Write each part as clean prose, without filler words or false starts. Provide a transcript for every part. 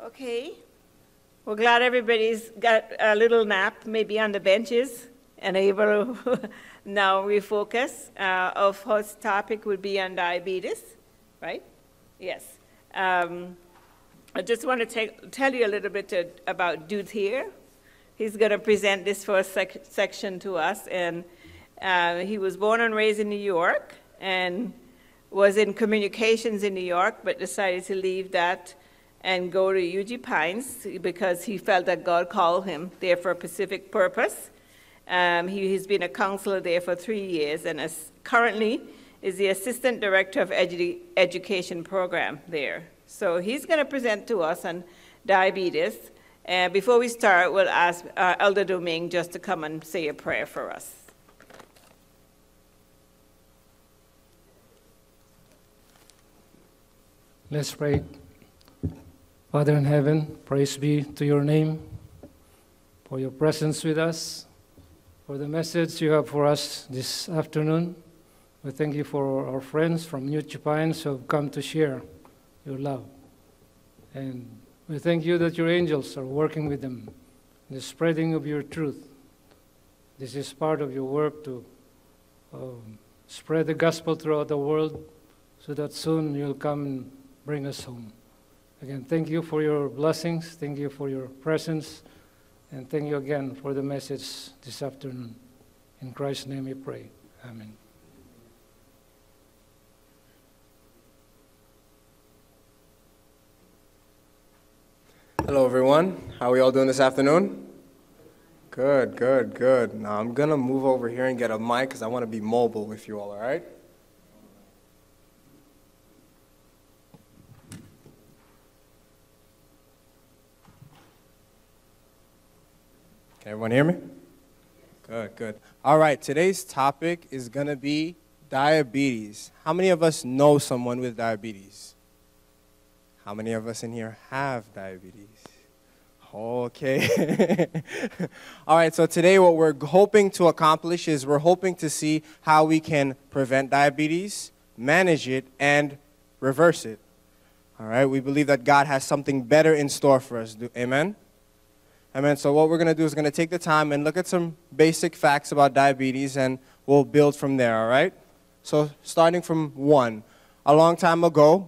Okay. We're glad everybody's got a little nap, maybe on the benches, and able to now refocus. Our first topic would be on diabetes, right? Yes. I just want to tell you a little bit about Duthier. He's going to present this first section to us. And he was born and raised in New York and was in communications in New York, but decided to leave that and go to Uchee Pines because he felt that God called him there for a specific purpose. He's been a counselor there for 3 years and currently is the assistant director of education program there. So he's going to present to us on diabetes. And before we start, we'll ask Elder Domingue just to come and say a prayer for us. Let's pray. Father in heaven, praise be to your name for your presence with us, for the message you have for us this afternoon. We thank you for our friends from Uchee Pines who have come to share your love. And we thank you that your angels are working with them in the spreading of your truth. This is part of your work to spread the gospel throughout the world so that soon you'll come and bring us home. Again, thank you for your blessings. Thank you for your presence. And thank you again for the message this afternoon. In Christ's name we pray. Amen. Hello, everyone. How are we all doing this afternoon? Good, good, good. Now, I'm going to move over here and get a mic because I want to be mobile with you all right? Can everyone hear me? Good, good. All right, today's topic is going to be diabetes. How many of us know someone with diabetes? How many of us in here have diabetes? Okay. All right, so today what we're hoping to accomplish is we're hoping to see how we can prevent diabetes, manage it, and reverse it. All right, we believe that God has something better in store for us. Amen? Amen. So what we're going to do is going to take the time and look at some basic facts about diabetes, and we'll build from there, all right? So starting from 1, a long time ago,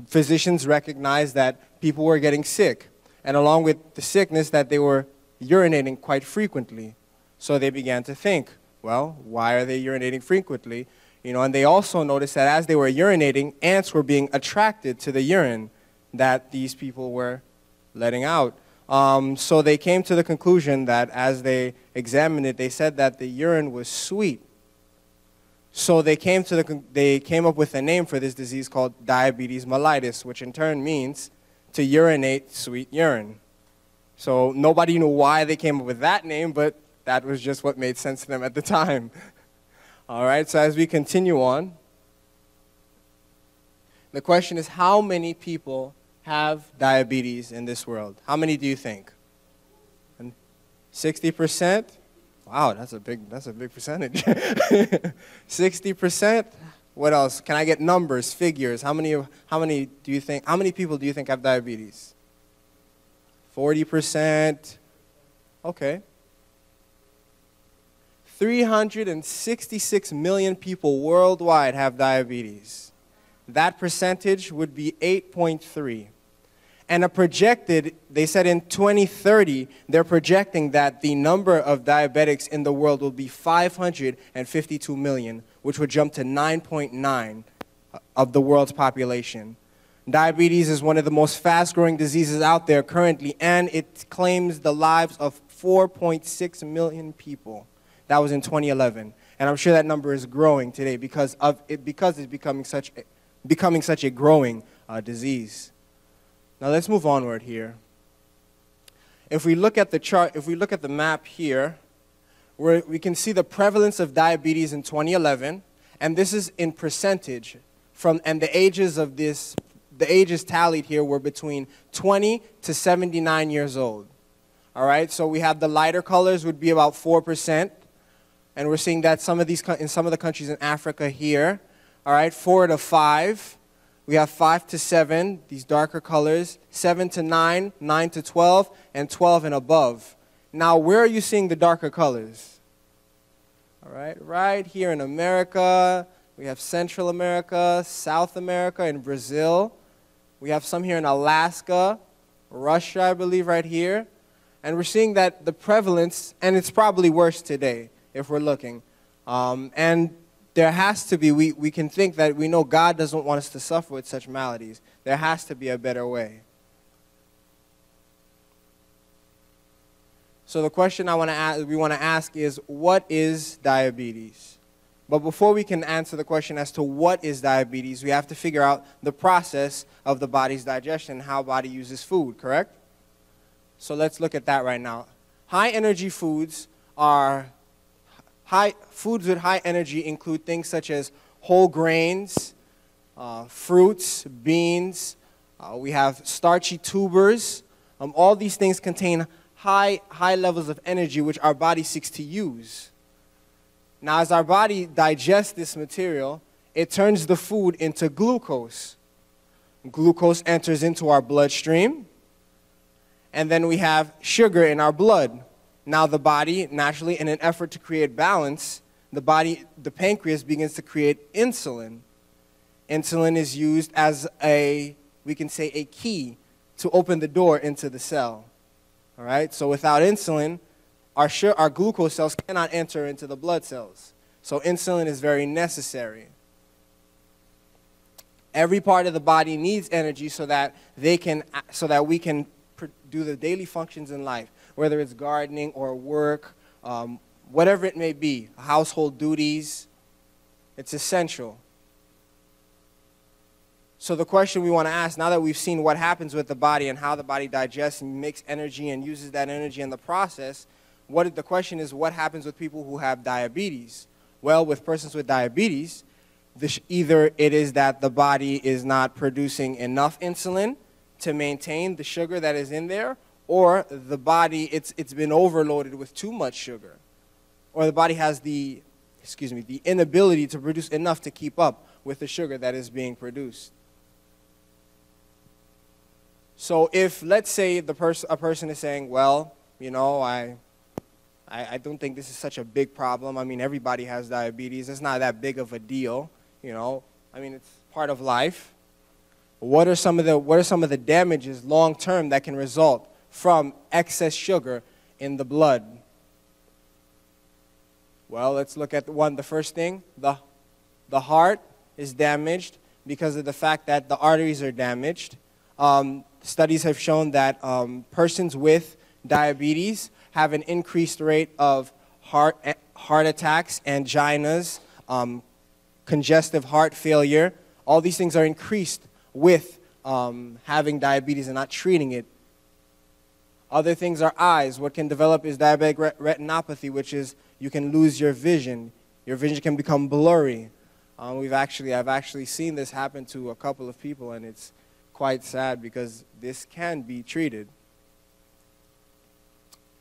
physicians recognized that people were getting sick, and along with the sickness that they were urinating quite frequently. So they began to think, well, why are they urinating frequently? And they also noticed that as they were urinating, ants were being attracted to the urine that these people were letting out. So they came to the conclusion that as they examined it, they said that the urine was sweet. So they came up with a name for this disease called diabetes mellitus, which in turn means to urinate sweet urine. So nobody knew why they came up with that name, but that was just what made sense to them at the time. All right, so as we continue on, the question is, how many people have diabetes in this world? How many do you think? 60%? Wow, that's a big percentage. 60%? What else? Can I get numbers, figures? How many people do you think have diabetes? 40%. Okay. 366 million people worldwide have diabetes. That percentage would be 8.3. And they said in 2030, they're projecting that the number of diabetics in the world will be 552 million, which would jump to 9.9 of the world's population. Diabetes is one of the most fast-growing diseases out there currently, and it claims the lives of 4.6 million people. That was in 2011. And I'm sure that number is growing today because it's becoming such a growing disease. Now let's move onward here. If we look at the chart, if we look at the map here, we can see the prevalence of diabetes in 2011, and this is in percentage. And the ages tallied here were between 20 to 79 years old. All right, so we have the lighter colors would be about 4%, and we're seeing that in some of the countries in Africa here, all right, 4 to 5. We have 5 to 7, these darker colors, 7 to 9, 9 to 12, and 12 and above. Now, where are you seeing the darker colors? All right, right here in America. We have Central America, South America, and Brazil. We have some here in Alaska, Russia, I believe, right here. And we're seeing that the prevalence, and it's probably worse today if we're looking. And there has to be, we can think that we know God doesn't want us to suffer with such maladies. There has to be a better way. So the question we want to ask is, what is diabetes? But before we can answer the question as to what is diabetes, we have to figure out the process of the body's digestion, how body uses food, correct? So let's look at that right now. High energy foods are foods with high energy include things such as whole grains, fruits, beans. We have starchy tubers. All these things contain high levels of energy which our body seeks to use. Now, as our body digests this material, it turns the food into glucose. Glucose enters into our bloodstream, and then we have sugar in our blood. Now the body, naturally, in an effort to create balance, the pancreas begins to create insulin. Insulin is used as we can say a key to open the door into the cell. All right, so without insulin, our glucose cells cannot enter into the blood cells. So insulin is very necessary. Every part of the body needs energy so that we can do the daily functions in life, whether it's gardening or work, whatever it may be, household duties. It's essential. So the question we want to ask, now that we've seen what happens with the body and how the body digests and makes energy and uses that energy in the process, the question is, what happens with people who have diabetes? Well, with persons with diabetes, either it is that the body is not producing enough insulin to maintain the sugar that is in there, or the body, it's been overloaded with too much sugar, or the body has the inability to produce enough to keep up with the sugar that is being produced. So if, let's say, a person is saying, well, you know, I don't think this is such a big problem. I mean, everybody has diabetes. It's not that big of a deal, you know. I mean, it's part of life. What are some of the damages long term that can result from excess sugar in the blood? Well, let's look at the first thing. The heart is damaged because of the fact that the arteries are damaged. Studies have shown that persons with diabetes have an increased rate of heart attacks, anginas, congestive heart failure. All these things are increased with having diabetes and not treating it. Other things are eyes. What can develop is diabetic retinopathy, which is you can lose your vision. Your vision can become blurry. I've actually seen this happen to a couple of people, and it's quite sad because this can be treated.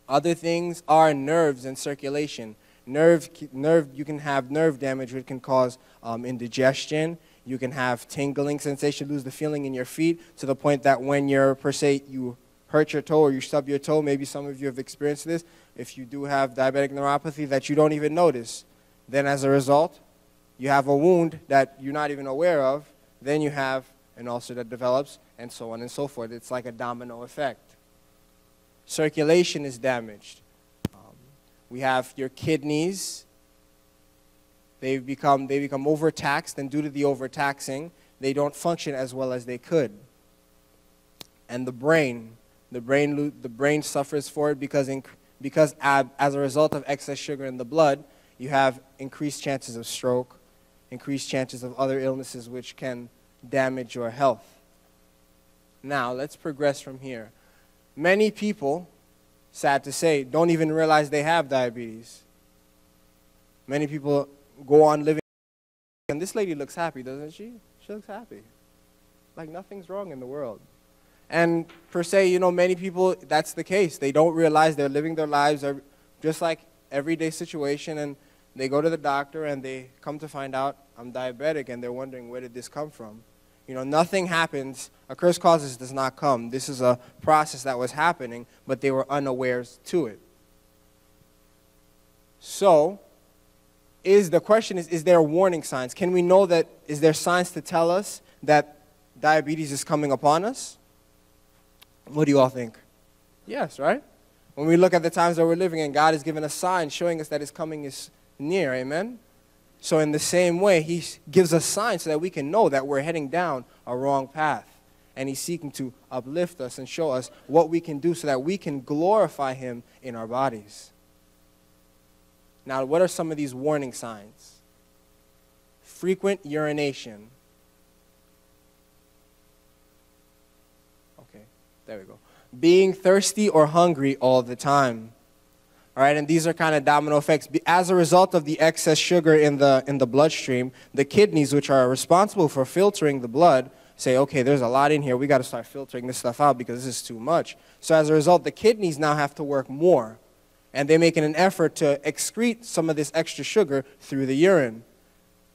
Other things are nerves and circulation. You can have nerve damage, which can cause indigestion. You can have tingling sensation, lose the feeling in your feet to the point that when you hurt your toe or you stub your toe, maybe some of you have experienced this, if you do have diabetic neuropathy, that you don't even notice. Then as a result, you have a wound that you're not even aware of. Then you have an ulcer that develops, and so on and so forth. It's like a domino effect. Circulation is damaged. We have your kidneys. They become overtaxed, and due to the overtaxing, they don't function as well as they could. And the brain suffers for it because as a result of excess sugar in the blood, you have increased chances of stroke, increased chances of other illnesses which can damage your health. Now, let's progress from here. Many people, sad to say, don't even realize they have diabetes. Many people go on living, and this lady looks happy, doesn't she? She looks happy. Like nothing's wrong in the world. And per se, you know, many people, that's the case. They don't realize they're living their lives just like everyday situation, and they go to the doctor and they come to find out I'm diabetic, and they're wondering, where did this come from? Nothing happens. A curse causes does not come. This is a process that was happening, but they were unawares to it. So, the question is there warning signs? Can we know that, is there signs to tell us that diabetes is coming upon us? What do you all think? Yes, right? When we look at the times that we're living in, God has given us signs showing us that His coming is near, amen? So in the same way, He gives us signs so that we can know that we're heading down a wrong path. And He's seeking to uplift us and show us what we can do so that we can glorify Him in our bodies. Now, what are some of these warning signs? Frequent urination. Okay, there we go. Being thirsty or hungry all the time. All right, and these are kind of domino effects. As a result of the excess sugar in the bloodstream, the kidneys, which are responsible for filtering the blood, say, okay, there's a lot in here. We got to start filtering this stuff out because this is too much. So as a result, the kidneys now have to work more, and they're making an effort to excrete some of this extra sugar through the urine.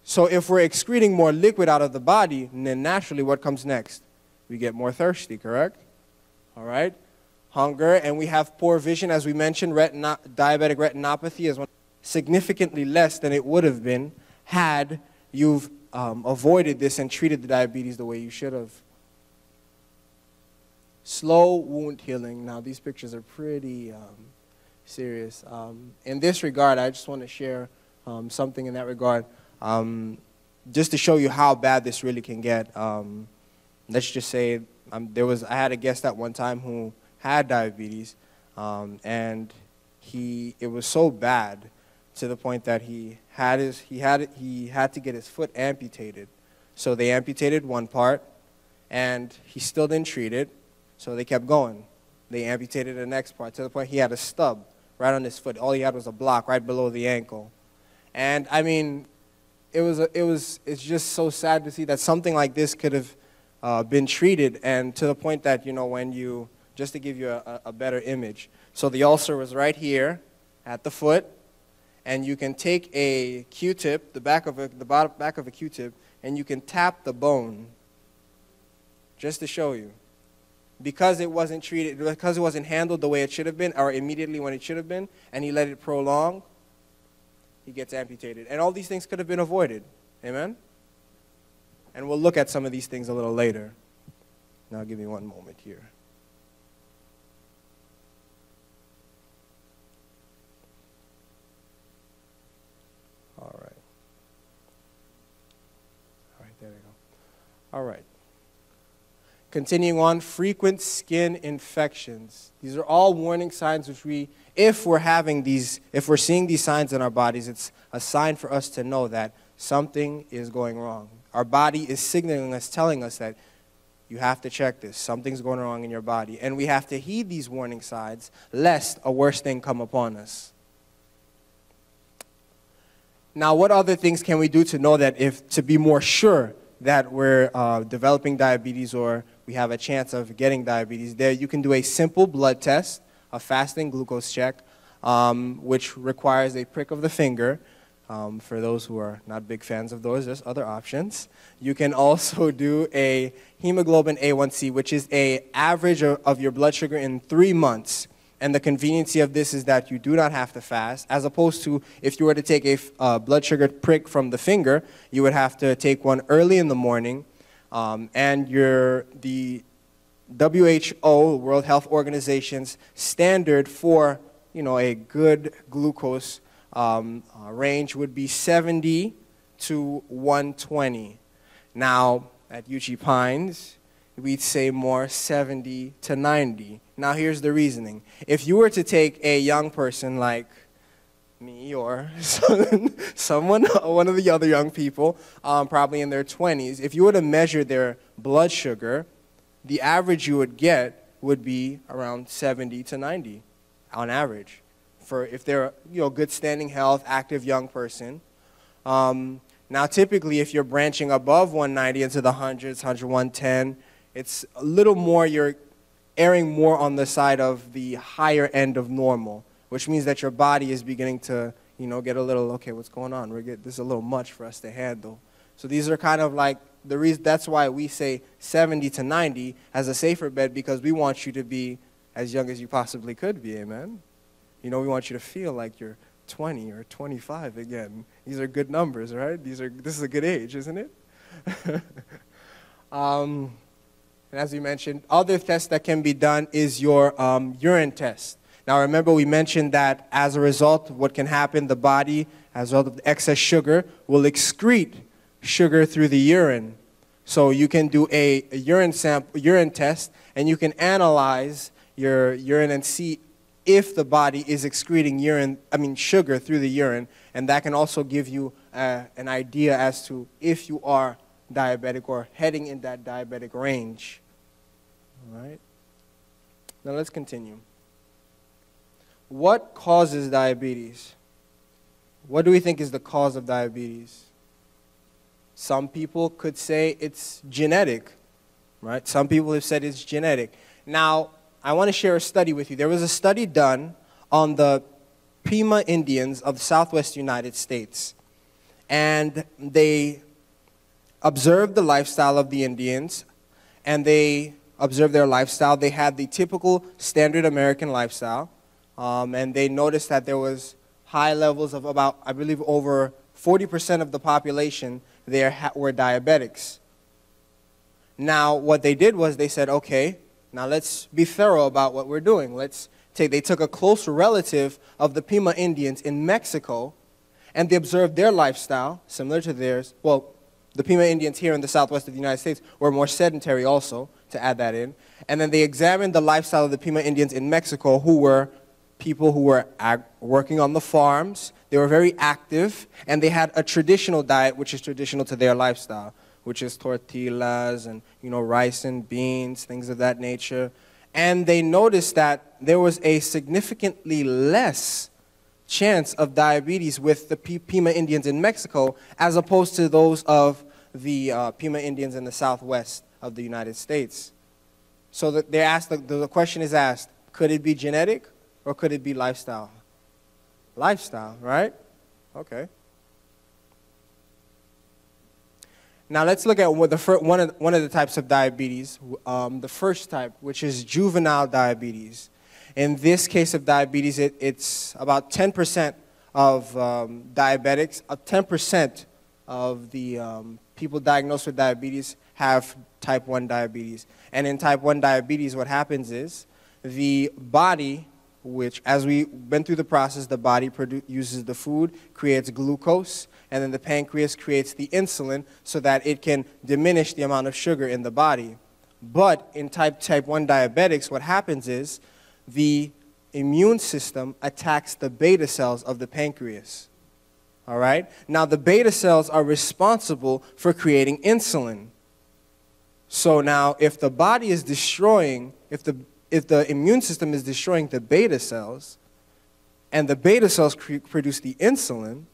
So if we're excreting more liquid out of the body, then naturally what comes next? We get more thirsty, correct? All right? Hunger, and we have poor vision, as we mentioned. Diabetic retinopathy is significantly less than it would have been had you've avoided this and treated the diabetes the way you should have. Slow wound healing. Now, these pictures are pretty serious. In this regard, I just want to share something in that regard, just to show you how bad this really can get. Let's just say I had a guest at one time who had diabetes, and it was so bad to the point that he had to get his foot amputated. So they amputated one part, and he still didn't treat it, so they kept going. They amputated the next part to the point he had a stub right on his foot. All he had was a block right below the ankle. And I mean, it's just so sad to see that something like this could have been treated, and to the point that, just to give you a better image. So the ulcer was right here at the foot, and you can take a Q-tip, the back of a Q-tip, and you can tap the bone, just to show you. Because it wasn't treated, because it wasn't handled the way it should have been, or immediately when it should have been, and he let it prolong, he gets amputated. And all these things could have been avoided. Amen? And we'll look at some of these things a little later. Now give me one moment here. All right. There we go. All right. Continuing on, frequent skin infections. These are all warning signs which if we're seeing these signs in our bodies, it's a sign for us to know that something is going wrong. Our body is signaling us, telling us that you have to check this. Something's going wrong in your body. And we have to heed these warning signs, lest a worse thing come upon us. Now, what other things can we do to know that to be more sure that we're developing diabetes or we have a chance of getting diabetes? There, you can do a simple blood test, a fasting glucose check, which requires a prick of the finger. For those who are not big fans of those, there's other options. You can also do a hemoglobin A1C, which is an average of your blood sugar in 3 months. And the conveniency of this is that you do not have to fast, as opposed to if you were to take a blood sugar prick from the finger, you would have to take one early in the morning. And the WHO, World Health Organization's standard for a good glucose range would be 70 to 120. Now, at Uchee Pines, we'd say more 70 to 90. Now, here's the reasoning. If you were to take a young person like me or one of the other young people, probably in their 20s, if you were to measure their blood sugar, the average you would get would be around 70 to 90 on average. If they're good standing health, active young person. Now, typically, if you're branching above 190 into the hundreds, 110, it's a little more, you're erring more on the side of the higher end of normal, which means that your body is beginning to, get a little, okay, what's going on? This is a little much for us to handle. So these are kind of like that's why we say 70 to 90 as a safer bet, because we want you to be as young as you possibly could be, amen? You know, we want you to feel like you're 20 or 25 again. These are good numbers, right? This is a good age, isn't it? And as we mentioned, other tests that can be done is your urine test. Now remember, we mentioned that as a result, what can happen, the body, as a result of excess sugar, will excrete sugar through the urine. So you can do a urine test, and you can analyze your urine and see if the body is excreting sugar through the urine, and that can also give you an idea as to if you are diabetic or heading in that diabetic range. All right. Now let's continue. What causes diabetes? What do we think is the cause of diabetes? Some people could say it's genetic, right? Some people have said it's genetic. Now, I want to share a study with you. There was a study done on the Pima Indians of the southwest United States. And they observed the lifestyle of the Indians, and they observed their lifestyle. They had the typical standard American lifestyle, and they noticed that there was high levels of about, I believe, over 40% of the population there were diabetics. Now, what they did was they said, okay, now let's be thorough about what we're doing. They took a close relative of the Pima Indians in Mexico, and they observed their lifestyle, similar to theirs. Well, the Pima Indians here in the southwest of the United States were more sedentary also, to add that in. And then they examined the lifestyle of the Pima Indians in Mexico, who were people who were working on the farms. They were very active, and they had a traditional diet, which is traditional to their lifestyle, which is tortillas and, rice and beans, things of that nature. And they noticed that there was a significantly less chance of diabetes with the Pima Indians in Mexico as opposed to those of the Pima Indians in the southwest of the United States. So that they asked, the question is asked, could it be genetic or could it be lifestyle? Lifestyle, right? Okay. Now let's look at one of the types of diabetes, the first type, which is juvenile diabetes. In this case of diabetes, it's about 10% of diabetics, 10% of the people diagnosed with diabetes have type 1 diabetes. And in type 1 diabetes, what happens is the body, which as we went through the process, the body uses the food, creates glucose, and then the pancreas creates the insulin so that it can diminish the amount of sugar in the body. But in type 1 diabetics, what happens is the immune system attacks the beta cells of the pancreas. All right? Now, the beta cells are responsible for creating insulin. So now, if the body is destroying, if the immune system is destroying the beta cells, and the beta cells produce the insulin,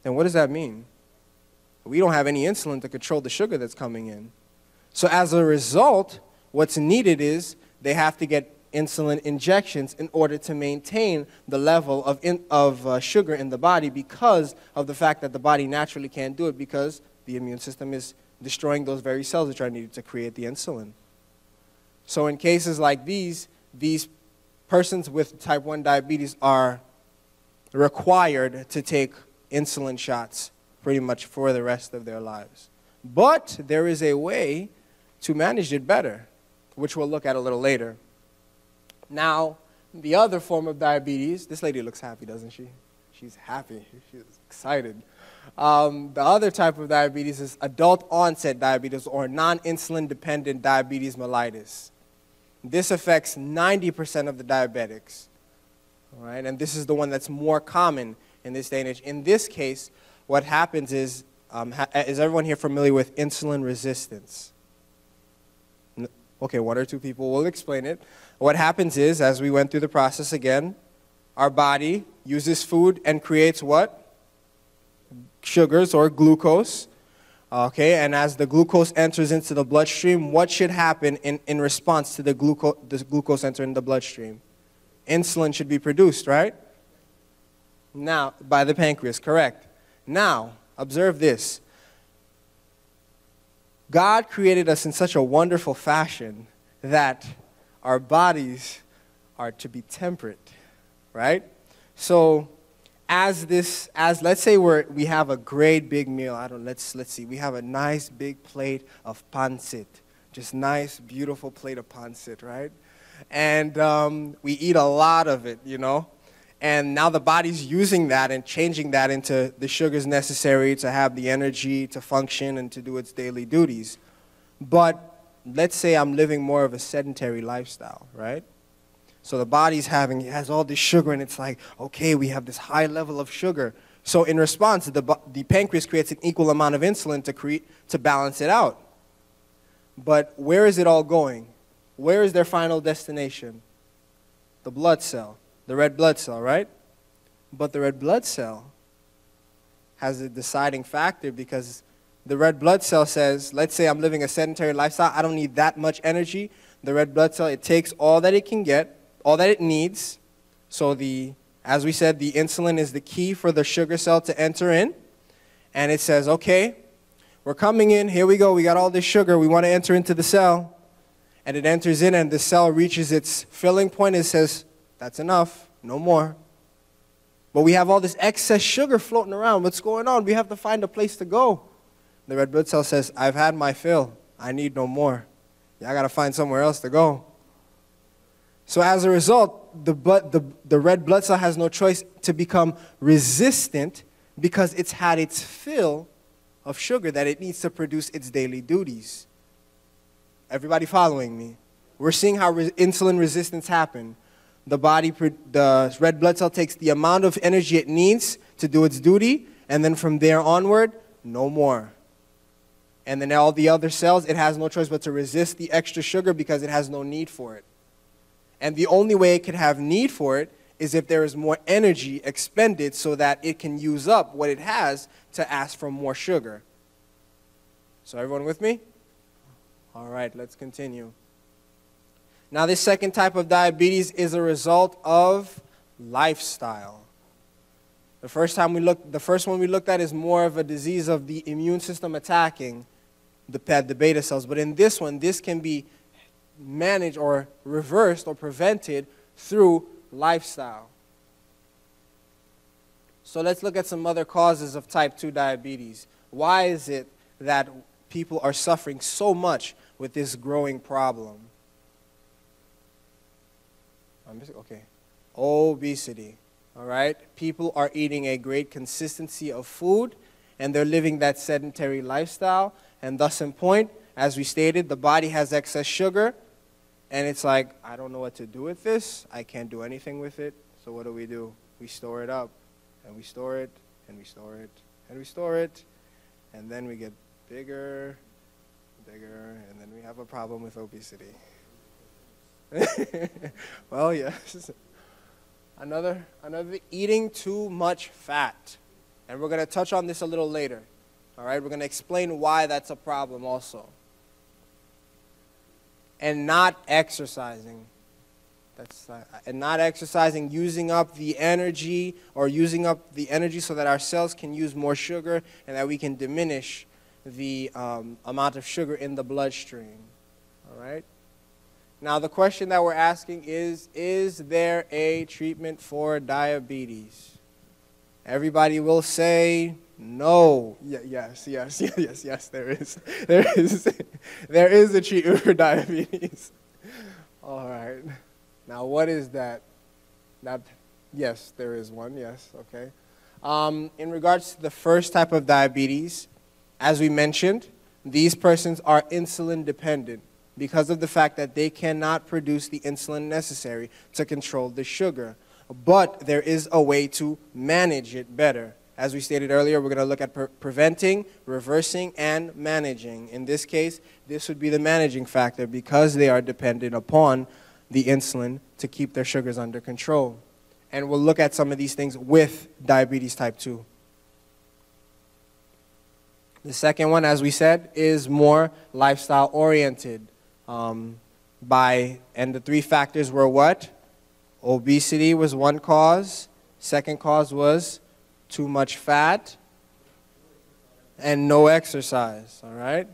then what does that mean? We don't have any insulin to control the sugar that's coming in. So as a result, what's needed is they have to get insulin injections in order to maintain the level of sugar in the body, because of the fact that the body naturally can't do it because the immune system is destroying those very cells which are needed to create the insulin. So in cases like these persons with type 1 diabetes are required to take insulin shots pretty much for the rest of their lives. But there is a way to manage it better, which we'll look at a little later. Now, the other form of diabetes, this lady looks happy, doesn't she? She's happy. She's excited. The other type of diabetes is adult onset diabetes, or non-insulin dependent diabetes mellitus. This affects 90% of the diabetics. All right? And this is the one that's more common in this day and age. In this case, what happens is everyone here familiar with insulin resistance? Okay, one or two people will explain it. What happens is, as we went through the process again, our body uses food and creates what? Sugars or glucose. Okay, and as the glucose enters into the bloodstream, what should happen in response to the glucose entering the bloodstream? Insulin should be produced, right? Now, by the pancreas, correct. Now, observe this. God created us in such a wonderful fashion that our bodies are to be temperate, right? So let's say we have a great big meal. Let's see. We have a nice big plate of pancit. Just nice, beautiful plate of pancit, right? And we eat a lot of it, you know? And now the body's using that and changing that into the sugars necessary to have the energy to function and to do its daily duties. But let's say I'm living more of a sedentary lifestyle, right? So the body's it has all this sugar, and it's like, okay, we have this high level of sugar. So in response, the pancreas creates an equal amount of insulin to balance it out. But where is it all going? Where is their final destination? The blood cell, the red blood cell, right? But the red blood cell has a deciding factor, because the red blood cell says, let's say I'm living a sedentary lifestyle, I don't need that much energy. The red blood cell, it takes all that it can get, all that it needs. So as we said, the insulin is the key for the sugar cell to enter in. And it says, okay, we're coming in, here we go, we got all this sugar, we want to enter into the cell. And it enters in, and the cell reaches its filling point. It says, that's enough, no more. But we have all this excess sugar floating around. What's going on? We have to find a place to go. The red blood cell says, I've had my fill. I need no more. Yeah, I got to find somewhere else to go. So as a result, the red blood cell has no choice to become resistant, because it's had its fill of sugar that it needs to produce its daily duties. Everybody following me? We're seeing how insulin resistance happen. The red blood cell takes the amount of energy it needs to do its duty, and then from there onward, no more. And then all the other cells, it has no choice but to resist the extra sugar, because it has no need for it. And the only way it could have need for it is if there is more energy expended, so that it can use up what it has to ask for more sugar. So everyone with me? All right, let's continue. Now, this second type of diabetes is a result of lifestyle. The first one we looked at is more of a disease of the immune system attacking the beta cells. But in this one, this can be managed or reversed or prevented through lifestyle. So let's look at some other causes of type 2 diabetes. Why is it that people are suffering so much with this growing problem? Okay. Obesity. All right? People are eating a great consistency of food, and they're living that sedentary lifestyle. And thus, in point, as we stated, the body has excess sugar, and it's like, I don't know what to do with this. I can't do anything with it. So what do? We store it up, and we store it, and we store it, and we store it, and then we get bigger, and then we have a problem with obesity. Well, yes. Another, eating too much fat. And we're going to touch on this a little later. All right, we're going to explain why that's a problem also. And not exercising. Using up the energy, so that our cells can use more sugar, and that we can diminish the amount of sugar in the bloodstream. All right? Now, the question that we're asking is there a treatment for diabetes? Everybody will say no. Yes, there is. There is a treatment for diabetes. All right. Now, what is that? Yes, there is one. Yes, okay. In regards to the first type of diabetes, as we mentioned, these persons are insulin dependent because of the fact that they cannot produce the insulin necessary to control the sugar. But there is a way to manage it better. As we stated earlier, we're going to look at preventing, reversing, and managing. In this case, this would be the managing factor because they are dependent upon the insulin to keep their sugars under control. And we'll look at some of these things with diabetes type 2. The second one, as we said, is more lifestyle oriented. And the three factors were what? Obesity was one cause. Second cause was too much fat and no exercise, all right?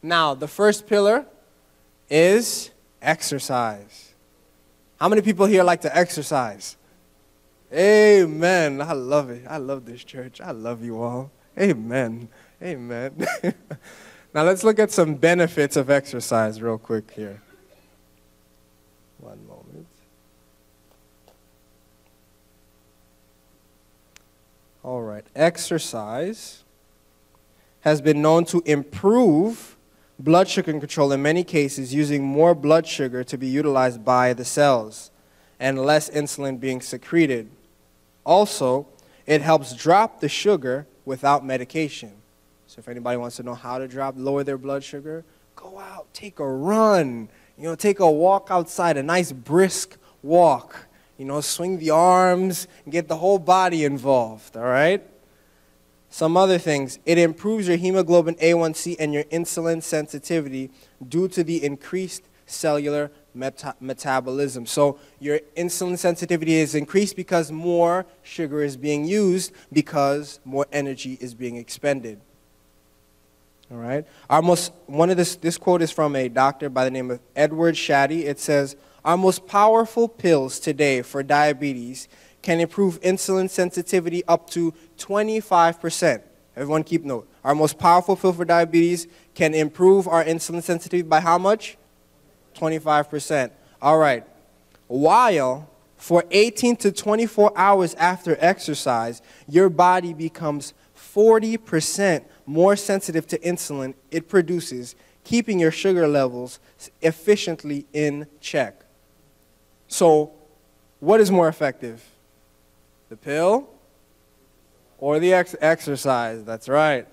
Now, the first pillar is exercise. How many people here like to exercise? Amen. I love it. I love this church. I love you all. Amen. Amen. Now let's look at some benefits of exercise real quick here. One moment. All right. Exercise has been known to improve blood sugar control in many cases, using more blood sugar to be utilized by the cells and less insulin being secreted. Also, it helps drop the sugar without medication. So if anybody wants to know how to lower their blood sugar, go out, take a run, take a walk outside, a nice brisk walk, swing the arms, and get the whole body involved, all right? Some other things. It improves your hemoglobin A1C and your insulin sensitivity due to the increased cellular metabolism. So your insulin sensitivity is increased because more sugar is being used, because more energy is being expended. All right. This quote is from a doctor by the name of Edward Shaddy. It says, "Our most powerful pills today for diabetes can improve insulin sensitivity up to 25%. Everyone keep note. Our most powerful pill for diabetes can improve our insulin sensitivity by how much? 25%. All right. While for 18 to 24 hours after exercise, your body becomes 40% more sensitive to insulin it produces, keeping your sugar levels efficiently in check. So, what is more effective? The pill or the exercise? That's right.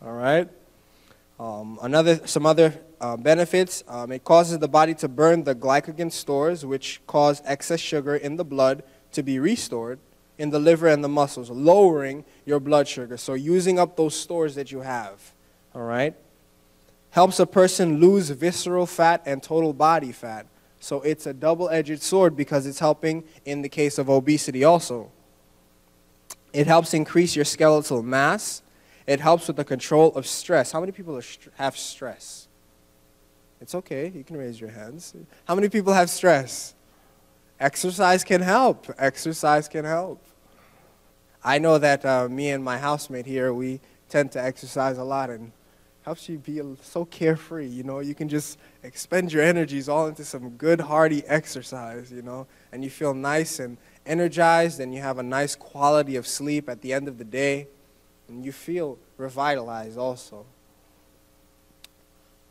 All right. Some other benefits. It causes the body to burn the glycogen stores, which cause excess sugar in the blood to be restored in the liver and the muscles, lowering your blood sugar. So using up those stores that you have. All right. Helps a person lose visceral fat and total body fat. So it's a double-edged sword because it's helping in the case of obesity also. It helps increase your skeletal mass. It helps with the control of stress. How many people have stress? It's okay. You can raise your hands. How many people have stress? Exercise can help. Exercise can help. I know that me and my housemate here, we tend to exercise a lot, and helps you be so carefree, You can just expend your energies all into some good, hearty exercise, and you feel nice and energized, and you have a nice quality of sleep at the end of the day, and you feel revitalized also.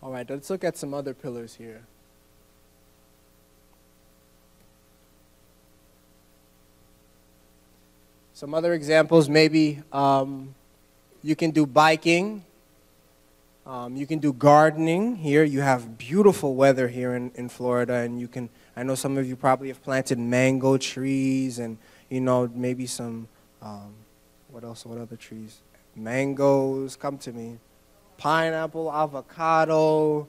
All right, let's look at some other pillars here. Some other examples, maybe you can do biking. You can do gardening here. You have beautiful weather here in Florida, and I know some of you probably have planted mango trees and, maybe some, what other trees? Mangoes, come to me. Pineapple, avocado.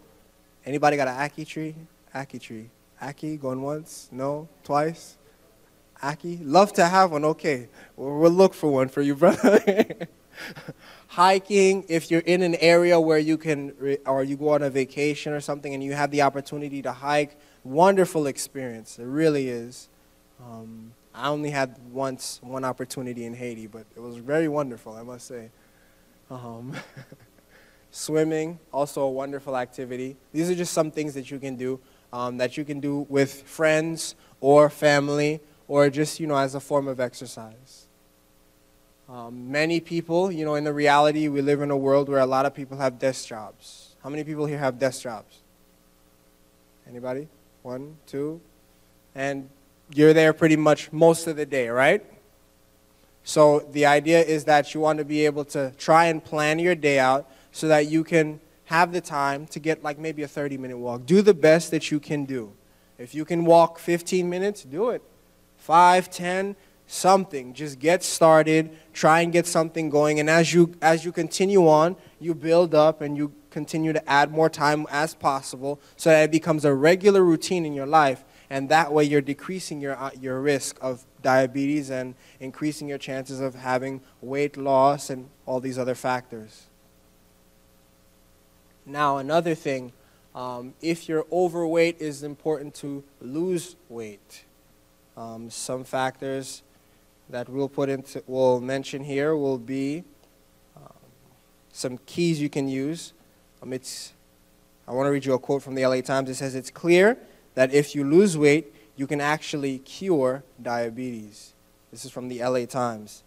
Anybody got an ackee tree? Ackee tree. Ackee, going once? No? Twice? Ackee? Love to have one, okay. We'll look for one for you, brother. Hiking, if you're in an area where you can, or you go on a vacation or something and you have the opportunity to hike, wonderful experience. It really is. I only had one opportunity in Haiti, but it was very wonderful, I must say. Swimming, also a wonderful activity. These are just some things that you can do with friends or family, or just, as a form of exercise. Many people, in the reality, we live in a world where a lot of people have desk jobs. How many people here have desk jobs? Anybody? 1, 2? And you're there pretty much most of the day, right? So the idea is that you want to be able to try and plan your day out so that you can have the time to get like maybe a 30-minute walk. Do the best that you can do. If you can walk 15 minutes, do it. 5, 10, something. Just get started. Try and get something going. And as you continue on, you build up and you continue to add more time as possible so that it becomes a regular routine in your life. And that way you're decreasing your risk of diabetes and increasing your chances of having weight loss and all these other factors. Now, another thing, if you're overweight, it's important to lose weight. Some factors that we'll mention here will be some keys you can use. I want to read you a quote from the LA Times. It says, "It's clear that if you lose weight, you can actually cure diabetes." This is from the LA Times.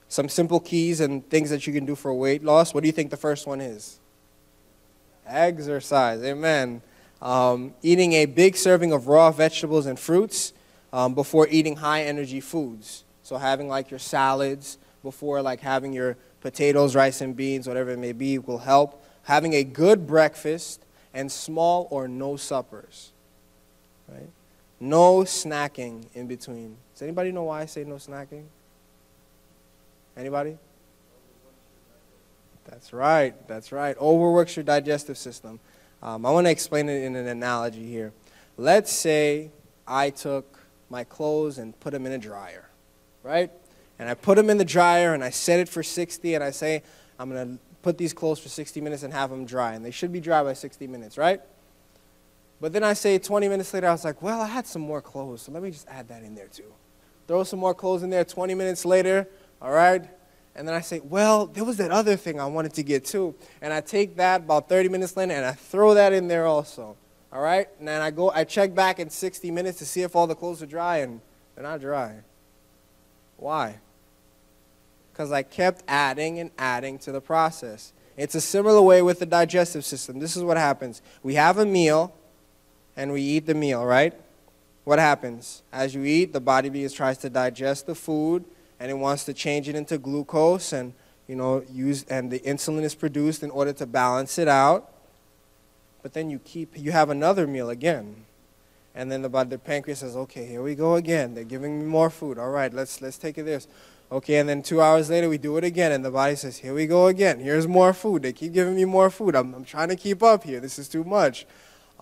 Some simple keys and things that you can do for weight loss. What do you think the first one is? Exercise. Amen. Eating a big serving of raw vegetables and fruits before eating high energy foods. So having like your salads before like having your potatoes, rice and beans, whatever it may be, will help. Having a good breakfast and small or no suppers. Right? No snacking in between. Does anybody know why I say no snacking? Anybody? That's right. That's right. Overworks your digestive system. I want to explain it in an analogy here. Let's say I took my clothes and put them in a dryer, right? And I put them in the dryer and I set it for 60 and I say I'm going to put these clothes for 60 minutes and have them dry. And they should be dry by 60 minutes, right? But then I say 20 minutes later, I was like, well, I had some more clothes, so let me just add that in there too. Throw some more clothes in there 20 minutes later, all right? And then I say, well, there was that other thing I wanted to get too. And I take that about 30 minutes later and I throw that in there also, all right? And then I check back in 60 minutes to see if all the clothes are dry, and they're not dry. Why? Because I kept adding and adding to the process. It's a similar way with the digestive system. This is what happens. We have a meal, and we eat the meal, right? What happens? As you eat, the body tries to digest the food, and it wants to change it into glucose, and and the insulin is produced in order to balance it out. But then you have another meal again, and then the pancreas says, okay, here we go again. They're giving me more food. All right, let's take it this. Okay, and then 2 hours later we do it again, and the body says, here we go again. Here's more food. They keep giving me more food. I'm trying to keep up here. This is too much.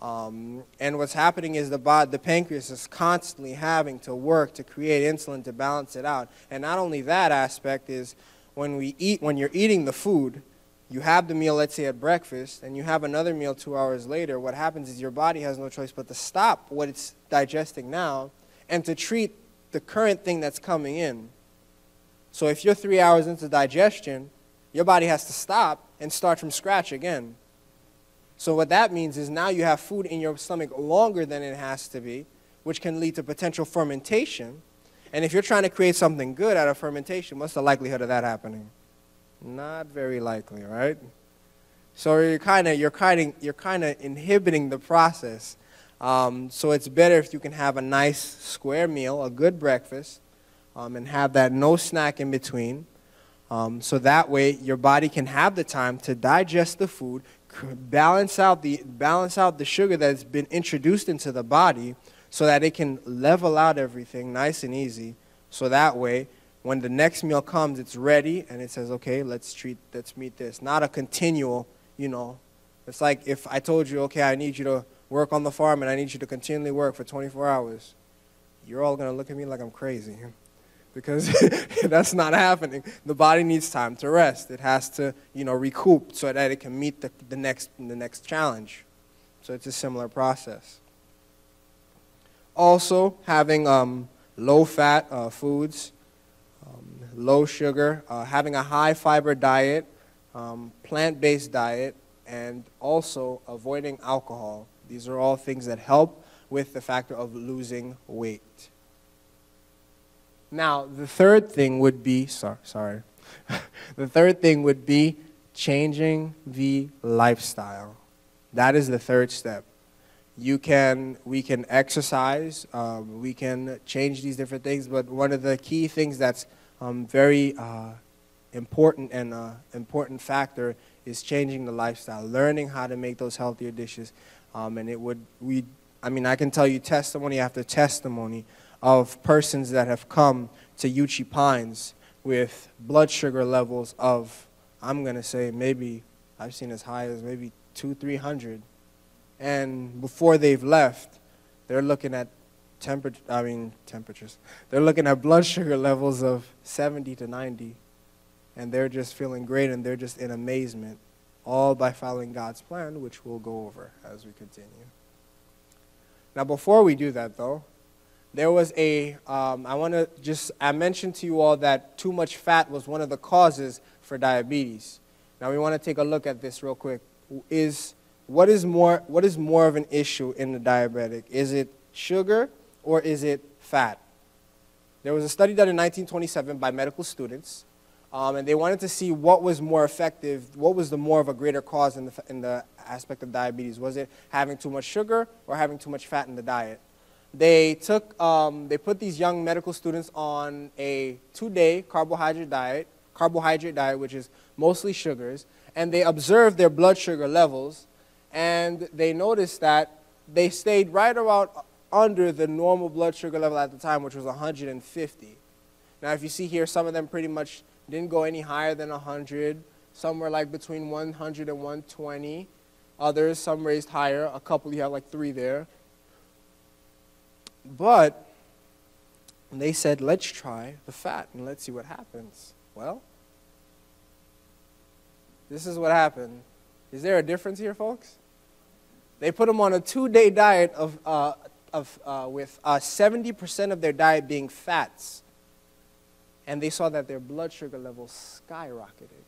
And what's happening is the pancreas is constantly having to work to create insulin to balance it out. And not only that aspect is when you're eating the food, you have the meal, let's say at breakfast, and you have another meal 2 hours later, what happens is your body has no choice but to stop what it's digesting now and to treat the current thing that's coming in. So if you're 3 hours into digestion, your body has to stop and start from scratch again. So what that means is now you have food in your stomach longer than it has to be, which can lead to potential fermentation. And if you're trying to create something good out of fermentation, what's the likelihood of that happening? Not very likely, right? So you're kind of inhibiting the process. So it's better if you can have a nice square meal, a good breakfast, and have that no snack in between. So that way your body can have the time to digest the food, balance out the sugar that's been introduced into the body, so that it can level out everything nice and easy. So that way, when the next meal comes, it's ready and it says, okay, let's meet this. Not a continual, It's like if I told you, okay, I need you to work on the farm and I need you to continually work for 24 hours. You're all going to look at me like I'm crazy. Because that's not happening. The body needs time to rest. It has to, recoup so that it can meet the next challenge. So it's a similar process. Also, having low-fat foods, low sugar, having a high-fiber diet, plant-based diet, and also avoiding alcohol. These are all things that help with the factor of losing weight. Now, the third thing would be, the third thing would be changing the lifestyle. That is the third step. We can exercise, we can change these different things, but one of the key things that's very important and important factor is changing the lifestyle, learning how to make those healthier dishes. I can tell you testimony after testimony of persons that have come to Uchee Pines with blood sugar levels of, I'm going to say maybe, I've seen as high as maybe 200-300. And before they've left, they're looking at temperatures. They're looking at blood sugar levels of 70 to 90. And they're just feeling great and they're just in amazement. all by following God's plan, which we'll go over as we continue. Now, before we do that, though, there was I mentioned to you all that too much fat was one of the causes for diabetes. Now, we want to take a look at this real quick. What is more of an issue in the diabetic? Is it sugar or is it fat? There was a study done in 1927 by medical students, and they wanted to see what was more effective, what was the more of a greater cause in the aspect of diabetes. Was it having too much sugar or having too much fat in the diet? They put these young medical students on a 2-day carbohydrate diet, which is mostly sugars, and they observed their blood sugar levels, and they noticed that they stayed right about under the normal blood sugar level at the time, which was 150. Now, if you see here, some of them pretty much didn't go any higher than 100. Some were like between 100 and 120. Others, some raised higher. A couple, you have like 3 there. But they said, let's try the fat and let's see what happens. Well, this is what happened. Is there a difference here, folks? They put them on a 2-day diet with 70% of their diet being fats. And they saw that their blood sugar levels skyrocketed.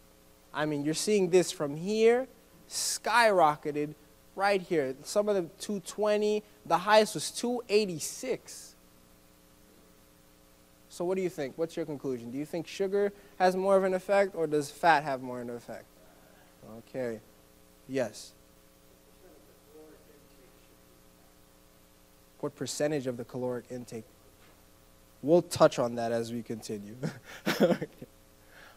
I mean, you're seeing this from here, skyrocketed right here. Some of them 220, the highest was 286. So what do you think? What's your conclusion? Do you think sugar has more of an effect, or does fat have more of an effect? Okay. Yes. What percentage of the caloric intake? We'll touch on that as we continue.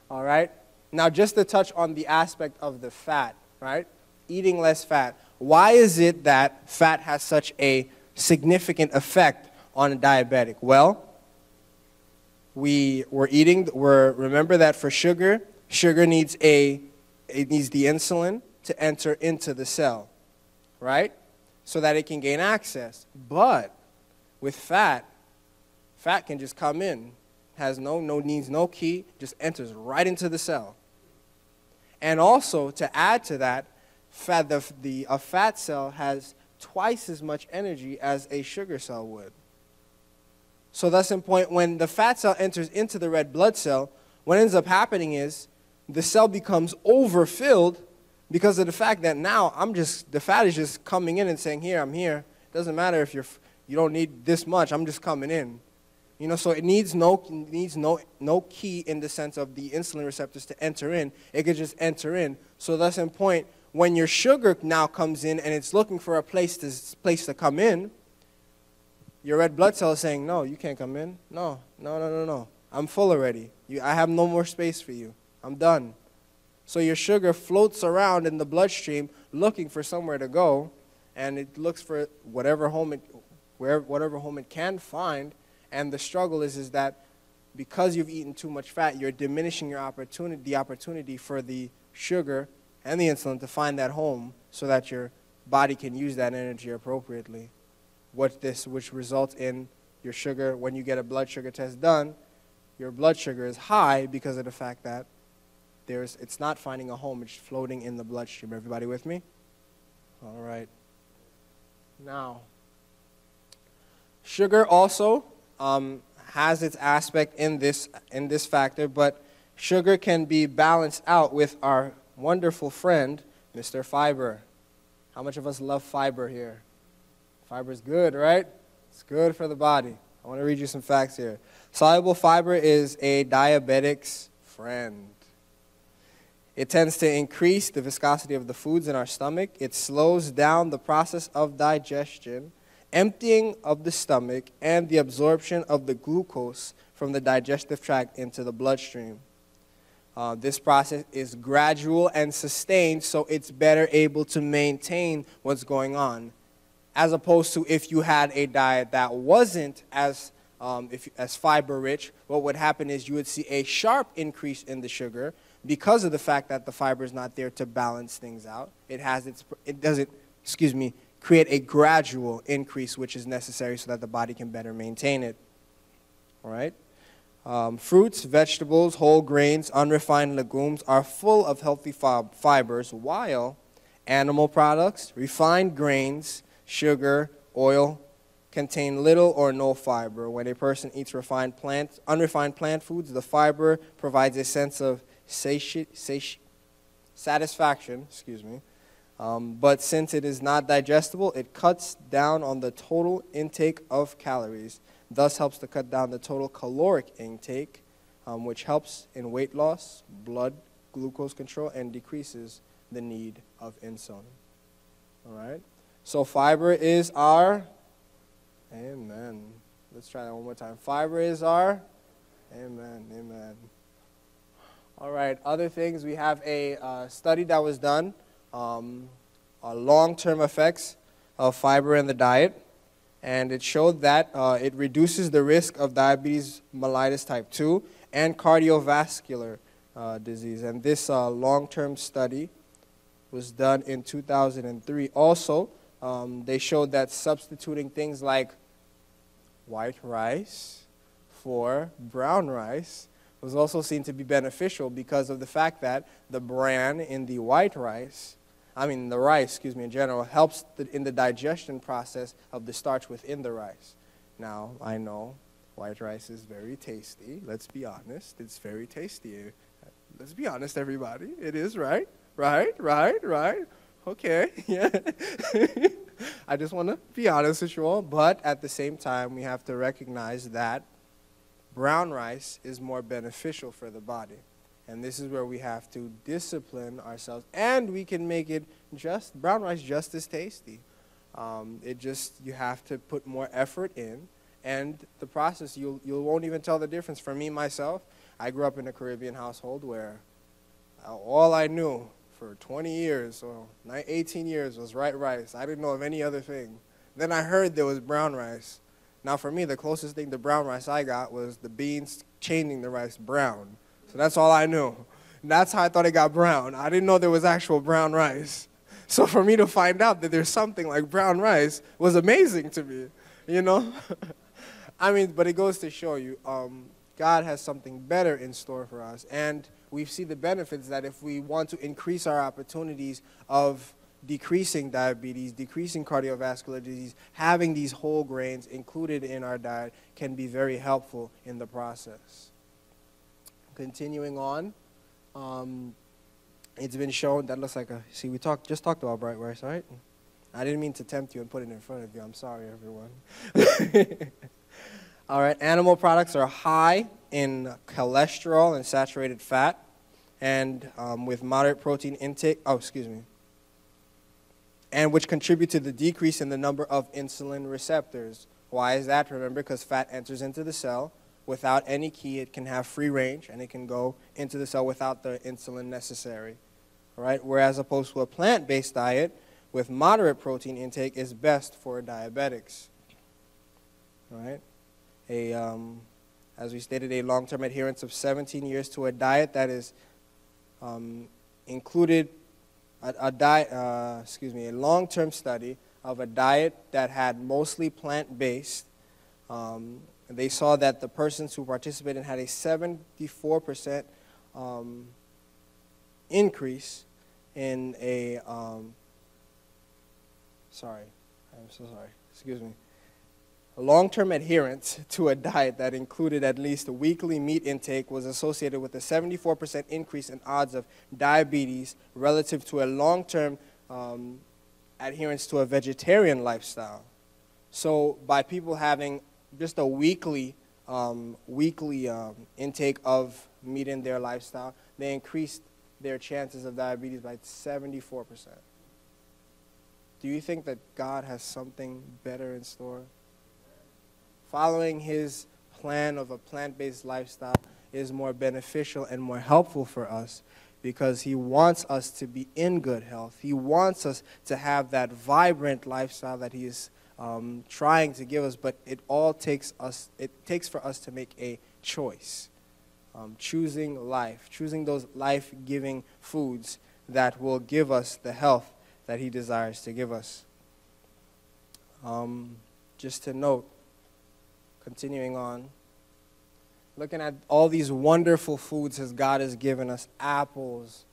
All right? Now, just to touch on the aspect of the fat, right? Eating less fat. Why is it that fat has such a significant effect on a diabetic? Well, remember that for sugar needs the insulin to enter into the cell, right? So that it can gain access. But with fat can just come in, needs no key, just enters right into the cell. And also, to add to that, a fat cell has twice as much energy as a sugar cell would. So thus, when the fat cell enters into the red blood cell, what ends up happening is the cell becomes overfilled because of the fact that now the fat is just coming in and saying, here, I'm here. It doesn't matter if you don't need this much, I'm just coming in. You know, so it needs no key in the sense of the insulin receptors to enter in. It could just enter in. So thus, when your sugar now comes in and it's looking for a place to come in, your red blood cell is saying, no, you can't come in. No. I'm full already. I have no more space for you. I'm done. So your sugar floats around in the bloodstream looking for somewhere to go, and it looks for whatever home it can find. And the struggle is that because you've eaten too much fat, you're diminishing the opportunity for the sugar and the insulin to find that home so that your body can use that energy appropriately. Which results in your sugar, when you get a blood sugar test done, your blood sugar is high because of the fact that it's not finding a home, it's floating in the bloodstream. Everybody with me? All right. Now, sugar also has its aspect in this factor, but sugar can be balanced out with our wonderful friend, Mr. Fiber. How much of us love fiber here? Fiber's good, right? It's good for the body. I want to read you some facts here. Soluble fiber is a diabetic's friend. It tends to increase the viscosity of the foods in our stomach. It slows down the process of digestion, emptying of the stomach, and the absorption of the glucose from the digestive tract into the bloodstream. This process is gradual and sustained, so it's better able to maintain what's going on, as opposed to if you had a diet that wasn't as fiber-rich. What would happen is you would see a sharp increase in the sugar because of the fact that the fiber is not there to balance things out. It doesn't create a gradual increase, which is necessary so that the body can better maintain it. All right? Fruits, vegetables, whole grains, unrefined legumes are full of healthy fibers, while animal products, refined grains, sugar, oil contain little or no fiber. When a person eats unrefined plant foods, the fiber provides a sense of satisfaction, but since it is not digestible, it cuts down on the total intake of calories, thus helps to cut down the total caloric intake, which helps in weight loss, blood glucose control, and decreases the need of insulin. All right? So fiber is our, amen. Let's try that one more time. Fiber is our, amen. All right, other things, we have a study that was done, long-term effects of fiber in the diet. And it showed that it reduces the risk of diabetes mellitus type 2 and cardiovascular disease. And this long-term study was done in 2003. Also, they showed that substituting things like white rice for brown rice was also seen to be beneficial because of the fact that the bran in the the rice, in general, helps in the digestion process of the starch within the rice. Now, I know white rice is very tasty. Let's be honest. It's very tasty. Let's be honest, everybody. It is, right? Right. Okay, yeah. I just want to be honest with you all. But at the same time, we have to recognize that brown rice is more beneficial for the body. And this is where we have to discipline ourselves. And we can make it brown rice just as tasty. You have to put more effort in. And the process, you won't even tell the difference. For me, myself, I grew up in a Caribbean household where all I knew for 20 years, or 18 years, was white rice. I didn't know of any other thing. Then I heard there was brown rice. Now for me, the closest thing to brown rice I got was the beans changing the rice brown. So that's all I knew. And that's how I thought it got brown. I didn't know there was actual brown rice. So for me to find out that there's something like brown rice was amazing to me, but it goes to show you, God has something better in store for us. And we see the benefits that if we want to increase our opportunities of decreasing diabetes, decreasing cardiovascular disease, having these whole grains included in our diet can be very helpful in the process. Continuing on, it's been shown that looks like we just talked about bright rice, right? I didn't mean to tempt you and put it in front of you. I'm sorry, everyone. All right, animal products are high in cholesterol and saturated fat, and with moderate protein intake, and which contribute to the decrease in the number of insulin receptors. Why is that? Remember, because fat enters into the cell. Without any key, it can have free range, and it can go into the cell without the insulin necessary. All right? Whereas opposed to a plant-based diet with moderate protein intake is best for diabetics. All right? As we stated, a long-term adherence of 17 years to a diet that is included a long-term study of a diet that had mostly plant-based. They saw that the persons who participated had a 74% increase in a, a long-term adherence to a diet that included at least a weekly meat intake was associated with a 74% increase in odds of diabetes relative to a long-term adherence to a vegetarian lifestyle. So by people having just a weekly intake of meat in their lifestyle, they increased their chances of diabetes by 74%. Do you think that God has something better in store? Following his plan of a plant-based lifestyle is more beneficial and more helpful for us because he wants us to be in good health. He wants us to have that vibrant lifestyle that he is trying to give us, but it takes for us to make a choice. Choosing life, choosing those life-giving foods that will give us the health that he desires to give us. Just to note, continuing on, looking at all these wonderful foods as God has given us: apples,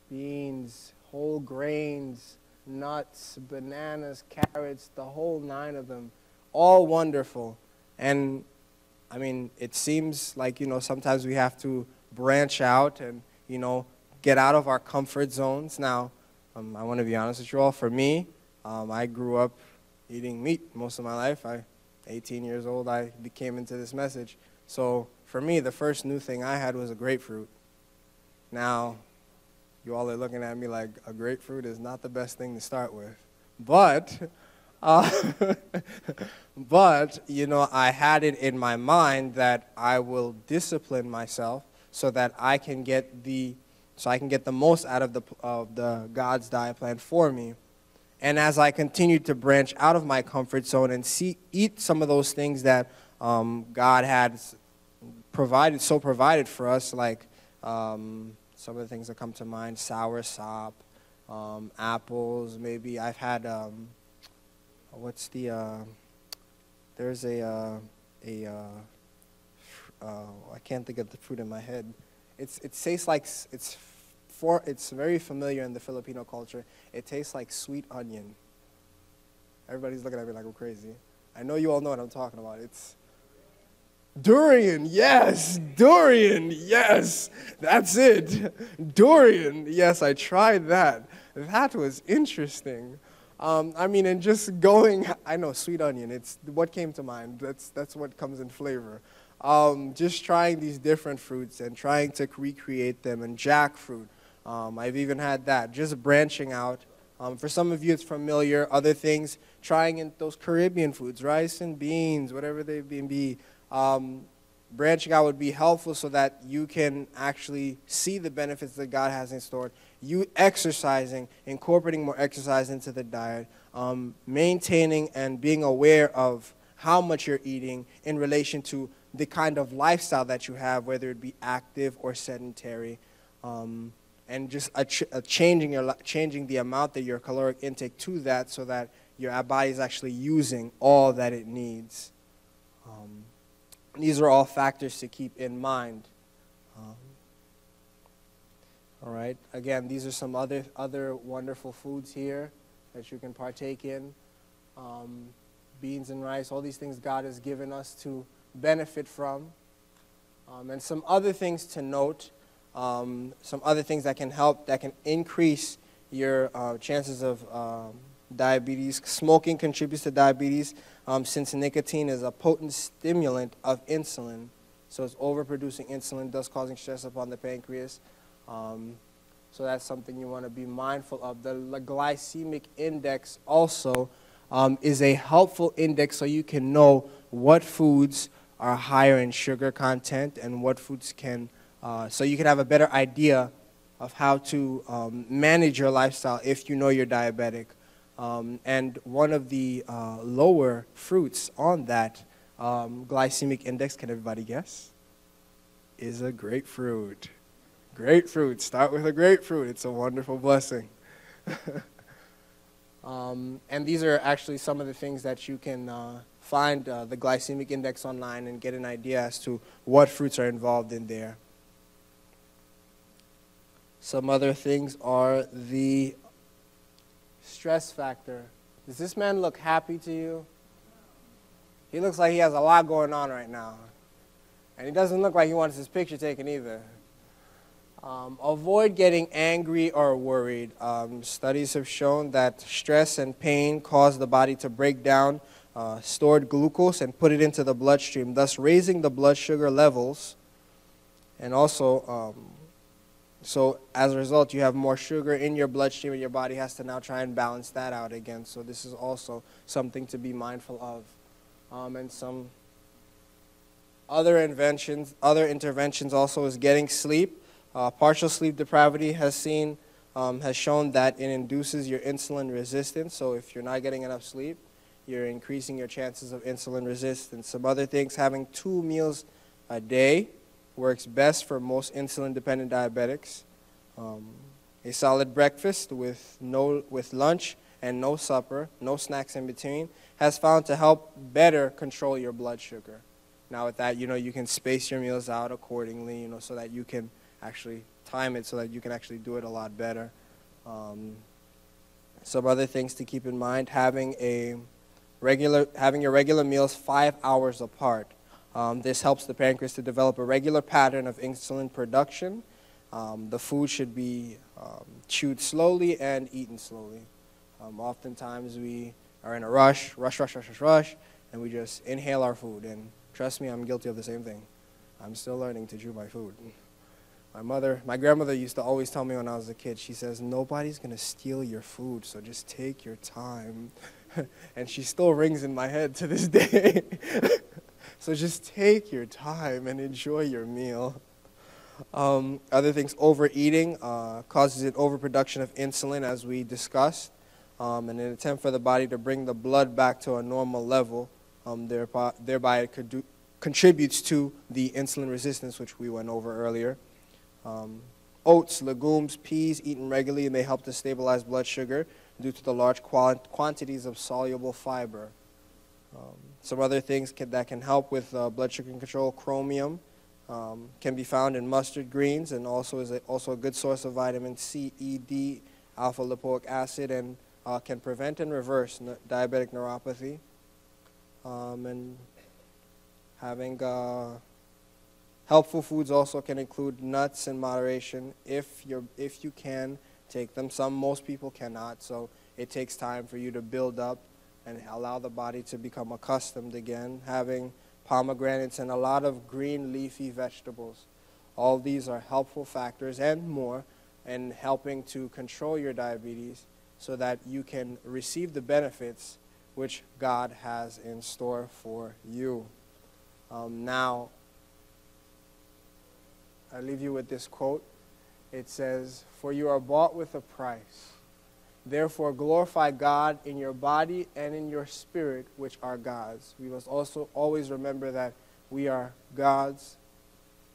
beans, whole grains, nuts, bananas, carrots, the whole nine of them, all wonderful. And I mean, it seems like, sometimes we have to branch out and, get out of our comfort zones. Now, I want to be honest with you all. For me, I grew up eating meat most of my life. 18 years old, I came into this message. So for me, the first new thing I had was a grapefruit. Now, you all are looking at me like a grapefruit is not the best thing to start with. But, I had it in my mind that I will discipline myself so that I can get the most out of the God's diet plan for me. And as I continued to branch out of my comfort zone and eat some of those things that God had provided for us, like some of the things that come to mind: sour sop, apples. Maybe I've had I can't think of the fruit in my head. It tastes like it's very familiar in the Filipino culture. It tastes like sweet onion. Everybody's looking at me like I'm crazy. I know you all know what I'm talking about. It's durian. Yes, durian. Yes, that's it. Durian. Yes, I tried that. That was interesting. And just going, I know, sweet onion. It's what came to mind. That's what comes in flavor. Just trying these different fruits and trying to recreate them, and jackfruit. I've even had that, just branching out. For some of you, it's familiar. Other things, trying in those Caribbean foods, rice and beans, whatever they be. Branching out would be helpful so that you can actually see the benefits that God has in store. You exercising, incorporating more exercise into the diet, maintaining and being aware of how much you're eating in relation to the kind of lifestyle that you have, whether it be active or sedentary. And just changing the amount that your caloric intake to that, so that your body is actually using all that it needs. These are all factors to keep in mind. All right. Again, these are some other wonderful foods here that you can partake in. Beans and rice, all these things God has given us to benefit from. And some other things to note. Some other things that can help, that can increase your chances of diabetes. Smoking contributes to diabetes, since nicotine is a potent stimulant of insulin. So it's overproducing insulin, thus causing stress upon the pancreas. So that's something you want to be mindful of. The glycemic index also is a helpful index, so you can know what foods are higher in sugar content and what foods can, so you can have a better idea of how to manage your lifestyle if you know you're diabetic. And one of the lower fruits on that glycemic index, can everybody guess? Is a grapefruit. Grapefruit. Start with a grapefruit. It's a wonderful blessing. And these are actually some of the things that you can find the glycemic index online and get an idea as to what fruits are involved in there. Some other things are the stress factor. Does this man look happy to you? He looks like he has a lot going on right now. And he doesn't look like he wants his picture taken either. Avoid getting angry or worried. Studies have shown that stress and pain cause the body to break down stored glucose and put it into the bloodstream, thus raising the blood sugar levels. And also, so as a result, you have more sugar in your bloodstream, and your body has to now try and balance that out again. So this is also something to be mindful of. And some other interventions also is getting sleep. Partial sleep depravity has shown that it induces your insulin resistance. So if you're not getting enough sleep, you're increasing your chances of insulin resistance. Some other things, having 2 meals a day works best for most insulin-dependent diabetics. A solid breakfast with lunch and no supper, no snacks in between, has found to help better control your blood sugar. Now with that, you can space your meals out accordingly, so that you can actually time it so that you can actually do it a lot better. Some other things to keep in mind: having your regular meals 5 hours apart. This helps the pancreas to develop a regular pattern of insulin production. The food should be chewed slowly and eaten slowly. Oftentimes we are in a rush, and we just inhale our food. And trust me, I'm guilty of the same thing. I'm still learning to chew my food. My grandmother used to always tell me when I was a kid, she says, nobody's going to steal your food, so just take your time. And she still rings in my head to this day. So just take your time and enjoy your meal. Other things, overeating causes an overproduction of insulin, as we discussed. In an attempt for the body to bring the blood back to a normal level, thereby it contributes to the insulin resistance, which we went over earlier. Oats, legumes, peas eaten regularly may help to stabilize blood sugar due to the large quantities of soluble fiber. Some other things that can help with blood sugar control: chromium can be found in mustard greens, and also is also a good source of vitamin C, E, D, alpha lipoic acid, and can prevent and reverse diabetic neuropathy. And having helpful foods also can include nuts in moderation if you can take them. Most people cannot, so it takes time for you to build up and allow the body to become accustomed again. Having pomegranates and a lot of green leafy vegetables. All these are helpful factors and more in helping to control your diabetes so that you can receive the benefits which God has in store for you. Now, I leave you with this quote. It says, "For you are bought with a price. Therefore glorify God in your body and in your spirit, which are God's." We must also always remember that we are God's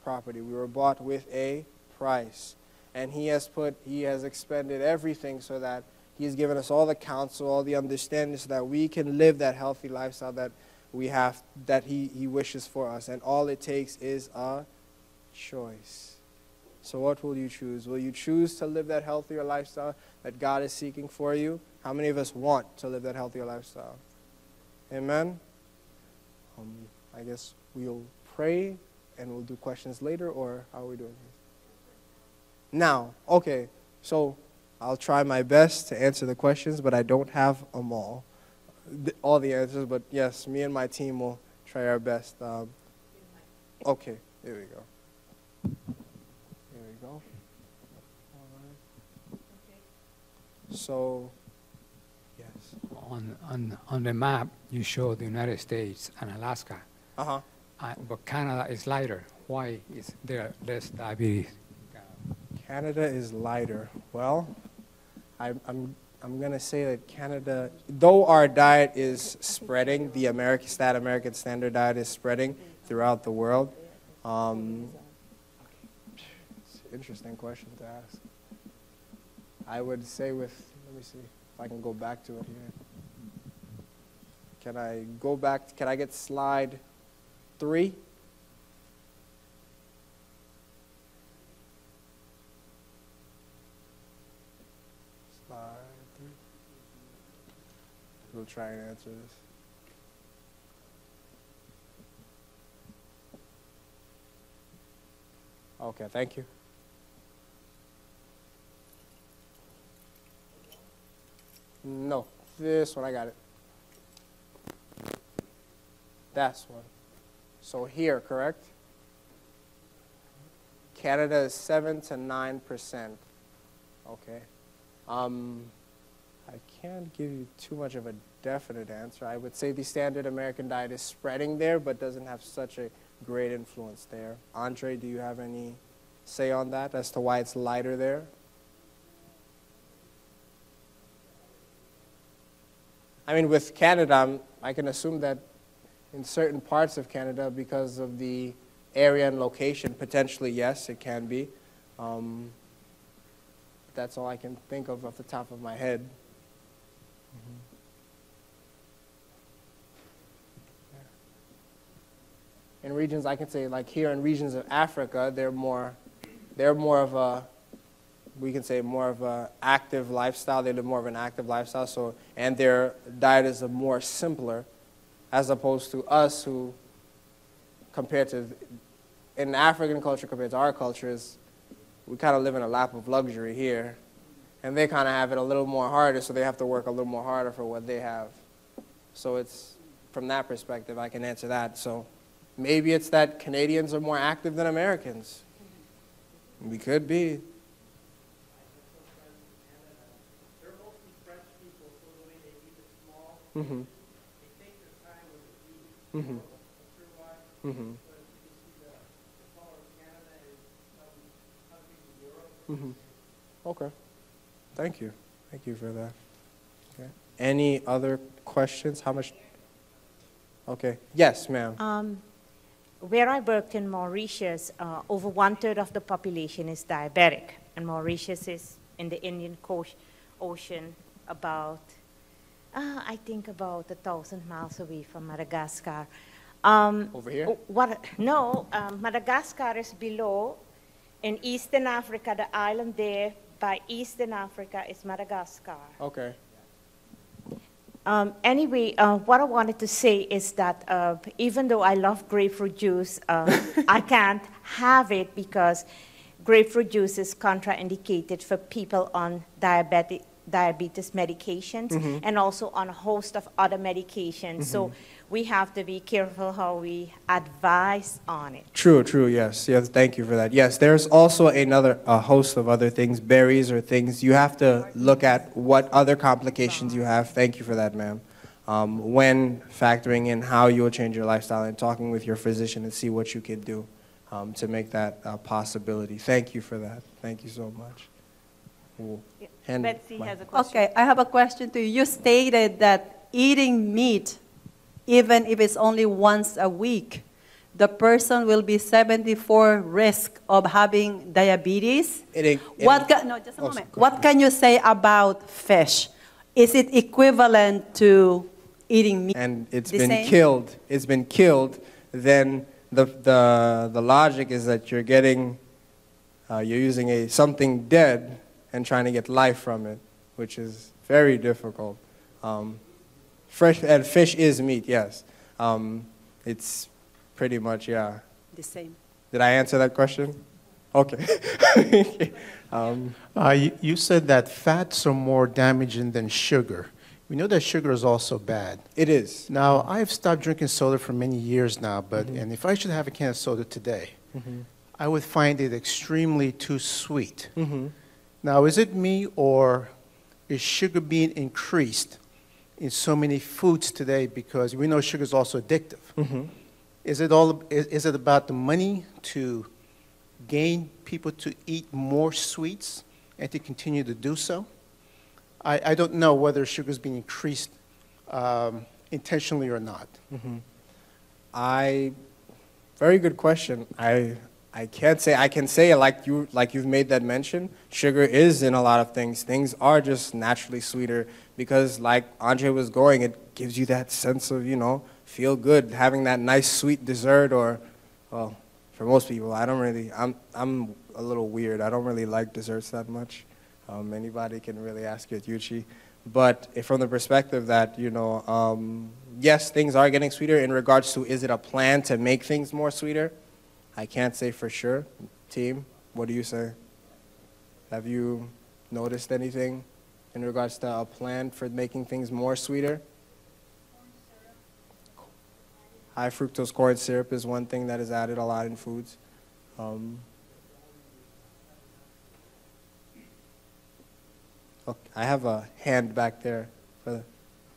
property. We were bought with a price. And He has expended everything so that He has given us all the counsel, all the understanding, so that we can live that healthy lifestyle that we have, that He wishes for us. And all it takes is a choice. So what will you choose? Will you choose to live that healthier lifestyle that God is seeking for you? How many of us want to live that healthier lifestyle? Amen? I guess we'll pray and we'll do questions later, or how are we doing this? Now, okay, so I'll try my best to answer the questions, but I don't have them all the answers, but yes, me and my team will try our best. Okay, there we go. There we go. All right. So, yes. On the map, you show the United States and Alaska. Uh-huh. But Canada is lighter. Why is there less diabetes? Canada is lighter. Well, I'm going to say that Canada, though our diet is spreading, the American Standard Diet is spreading throughout the world. It's an interesting question to ask. I would say let me see if I can go back to it here. Can I go back? Can I get slide 3? Slide 3. We'll try and answer this. Okay, thank you. No, this one, I got it. That's one. So here, correct? Canada is 7 to 9%. Okay. I can't give you too much of a definite answer. I would say the standard American diet is spreading there, but doesn't have such a great influence there. Andre, do you have any say on that as to why it's lighter there? I mean, with Canada, I can assume that in certain parts of Canada, because of the area and location, potentially, yes, it can be. That's all I can think of off the top of my head. in regions, I can say like here in regions of Africa, they're more of a, we can say more of a active lifestyle. They live more of an active lifestyle. So, and their diet is a more simpler, as opposed to us who, compared to, in African culture compared to our cultures, we kind of live in a lap of luxury here. And they kind of have it a little more harder, so they have to work a little more harder for what they have. So it's, from that perspective, I can answer that. So maybe it's that Canadians are more active than Americans. We could be. They're mostly French people, so the way they eat it small, Mm-hmm. they take their time with the food. Mm-hmm. I'm not sure why. Mm-hmm. But you see the color of Canada is some countries in Europe. Mm-hmm. Okay. Thank you. Thank you for that. Okay. Any other questions? How much? Okay. Yes, ma'am. Where I worked in Mauritius, over 1/3 of the population is diabetic, and Mauritius is in the Indian Ocean, about, I think about 1,000 miles away from Madagascar. Over here? No, Madagascar is below. In Eastern Africa, the island there by Eastern Africa is Madagascar. Okay. Anyway, what I wanted to say is that even though I love grapefruit juice, I can't have it because grapefruit juice is contraindicated for people on diabetes medications and also on a host of other medications. So we have to be careful how we advise on it. True, true, yes. Yes, thank you for that. Yes, there's also a host of other things, berries or things. You have to look at what other complications you have. Thank you for that, ma'am. When factoring in how you will change your lifestyle and talking with your physician and see what you can do to make that a possibility. Thank you for that. Thank you so much. Betsy has a question. Okay, I have a question to you. You stated that eating meat, even if it's only once a week, the person will be 74 risk of having diabetes. No, just a moment. What can you say about fish? Is it equivalent to eating meat? And it's The been same? killed. It's been killed. Then the logic is that you're getting, you're using something dead and trying to get life from it, which is very difficult. Fresh and fish is meat, yes. It's pretty much, yeah. The same. Did I answer that question? Okay. You said that fats are more damaging than sugar. We know that sugar is also bad. It is. Now, I've stopped drinking soda for many years now, but and if I should have a can of soda today, I would find it extremely too sweet. Now, is it me or is sugar being increased in so many foods today because we know sugar is also addictive? Is it about the money to gain people to eat more sweets and to continue to do so? I don't know whether sugar is being increased intentionally or not. Very good question. I can't say, I can say like you've made that mention, sugar is in a lot of things. Things are just naturally sweeter because like Andre was going, it gives you that sense of, feel good, having that nice sweet dessert or, well, for most people, I'm a little weird. I don't really like desserts that much. Anybody can really ask it, Uchee. But from the perspective that, yes, things are getting sweeter in regards to, is it a plan to make things more sweeter? I can't say for sure. Team, what do you say? Have you noticed anything in regards to a plan for making things more sweeter? High fructose corn syrup is one thing that is added a lot in foods. Okay, I have a hand back there.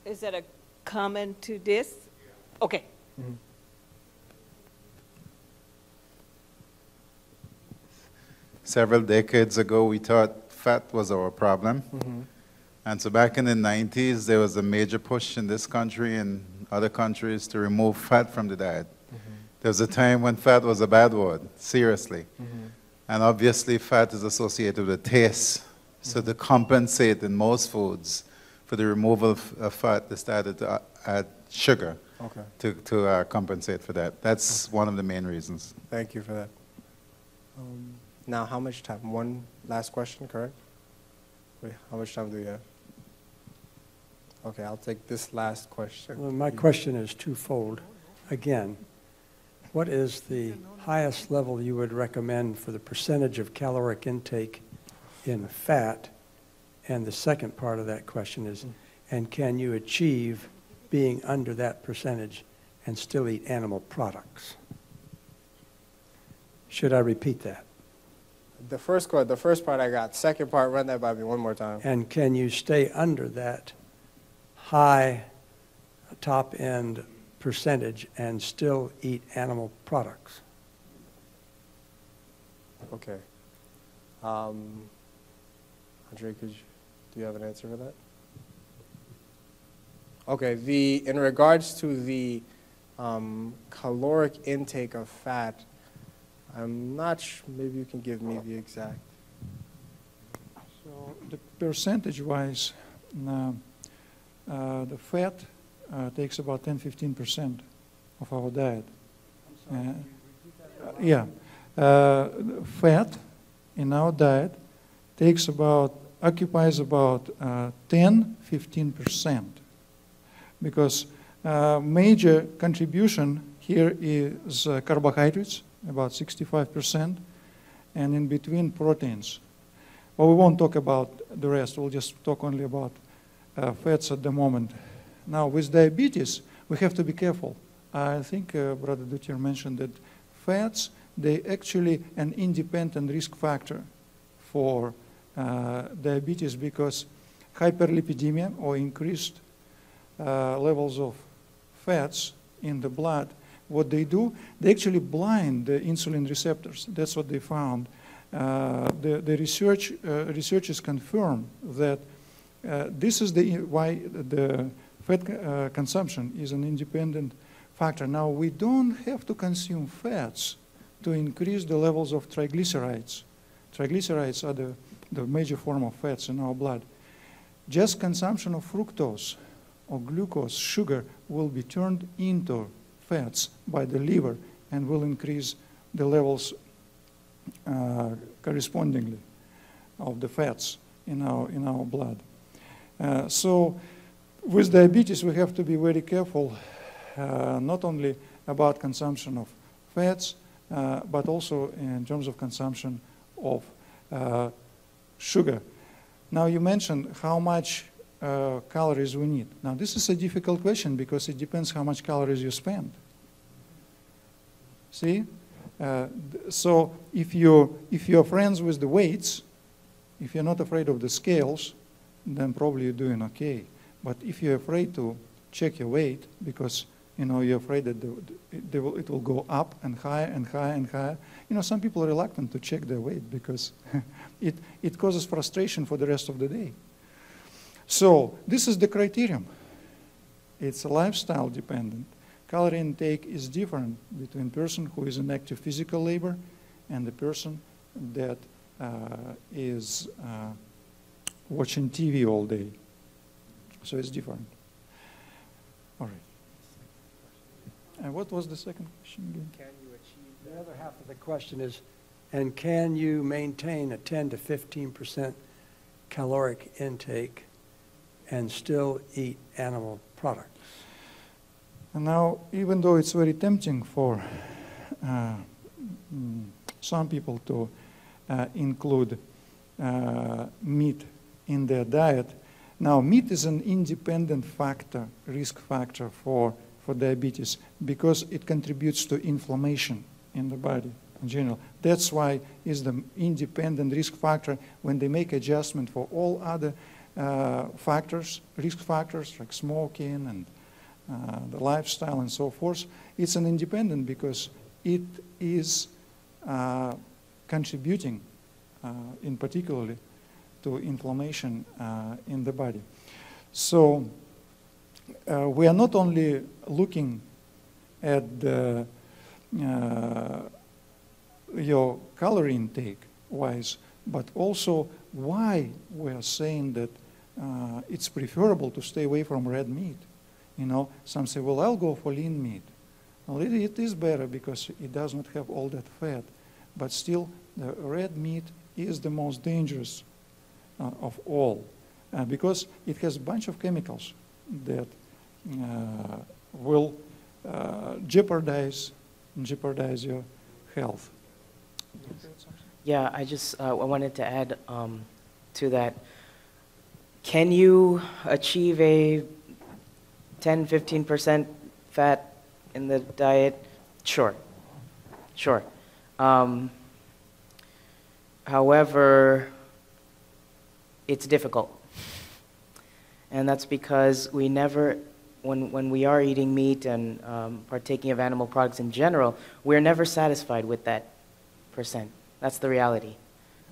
Is that a comment to this? Okay. Several decades ago, we thought fat was our problem. And so back in the 90s, there was a major push in this country and other countries to remove fat from the diet. There was a time when fat was a bad word, seriously. And obviously, fat is associated with taste. So to compensate in most foods for the removal of fat, they started to add sugar. Okay. to compensate for that. That's one of the main reasons. Thank you for that. Now, how much time? One last question, correct? Wait, how much time do we have? Okay, I'll take this last question. Well, my question is twofold. Again, what is the highest level you would recommend for the percentage of caloric intake in fat? And the second part of that question is, and can you achieve being under that percentage and still eat animal products? Should I repeat that? The first part I got. Second part, run that by me one more time. And can you stay under that high top-end percentage and still eat animal products? Okay. Andre, do you have an answer for that? Okay, in regards to the caloric intake of fat, I'm not sure, maybe you can give me the exact. So the percentage-wise, the fat takes about 10-15% of our diet. Fat in our diet occupies about 10-15%, because major contribution here is carbohydrates, about 65%, and in between proteins. Well, we won't talk about the rest. We'll just talk only about fats at the moment. Now, with diabetes, we have to be careful. I think Brother Duthier mentioned that fats, they actually an independent risk factor for diabetes, because hyperlipidemia, or increased levels of fats in the blood, what they do, they actually blind the insulin receptors. That's what they found. The researchers confirm that this is why the fat consumption is an independent factor. Now, we don't have to consume fats to increase the levels of triglycerides. Triglycerides are the major form of fats in our blood. Just consumption of fructose or glucose, sugar, will be turned into fats by the liver and will increase the levels correspondingly of the fats in our blood. So with diabetes, we have to be very careful, not only about consumption of fats, but also in terms of consumption of sugar. Now, you mentioned how much calories we need. Now, this is a difficult question because it depends how much calories you spend. See? So if you're friends with the weights, if you're not afraid of the scales, then probably you're doing okay. But if you're afraid to check your weight because you're afraid that it will go up and higher and higher and higher, some people are reluctant to check their weight because it causes frustration for the rest of the day. So this is the criterion. It's lifestyle dependent. Calorie intake is different between a person who is in active physical labor and the person that is watching TV all day. So it's different. All right. And what was the second question again? Can you achieve? The other half of the question is, and can you maintain a 10 to 15% caloric intake and still eat animal products? And now, even though it's very tempting for some people to include meat in their diet, now meat is an independent factor, risk factor for diabetes, because it contributes to inflammation in the body in general. That's why it's the independent risk factor when they make adjustment for all other factors, risk factors like smoking and the lifestyle and so forth. It's an independent because it is contributing in particularly to inflammation in the body. So we are not only looking at your calorie intake wise, but also why we are saying that it's preferable to stay away from red meat. You know, some say, well, I'll go for lean meat. Well, it is better because it does not have all that fat, but still the red meat is the most dangerous of all because it has a bunch of chemicals that will jeopardize your health. Yeah, I wanted to add to that. Can you achieve a 10-15% fat in the diet? Sure. However, it's difficult. And that's because we never, when we are eating meat and partaking of animal products in general, we're never satisfied with that percent. That's the reality.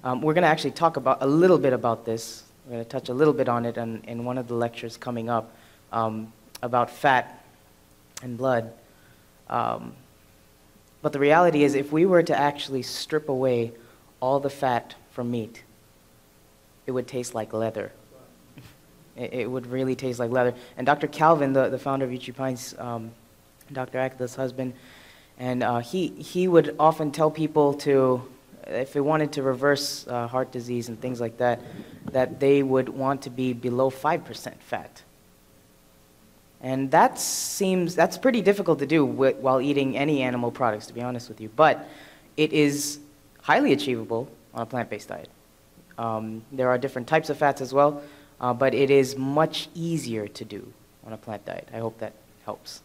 We're going to actually talk a little bit about this. We're going to touch a little bit on it in one of the lectures coming up about fat and blood. But the reality is, if we were to actually strip away all the fat from meat, it would taste like leather. It would really taste like leather. And Dr. Calvin, the founder of Uchee Pines, Dr. Agatha's husband, and he would often tell people to, if they wanted to reverse heart disease and things like that, that they would want to be below 5% fat. And that's pretty difficult to do while eating any animal products, to be honest with you. But it is highly achievable on a plant-based diet. There are different types of fats as well, but it is much easier to do on a plant diet. I hope that helps.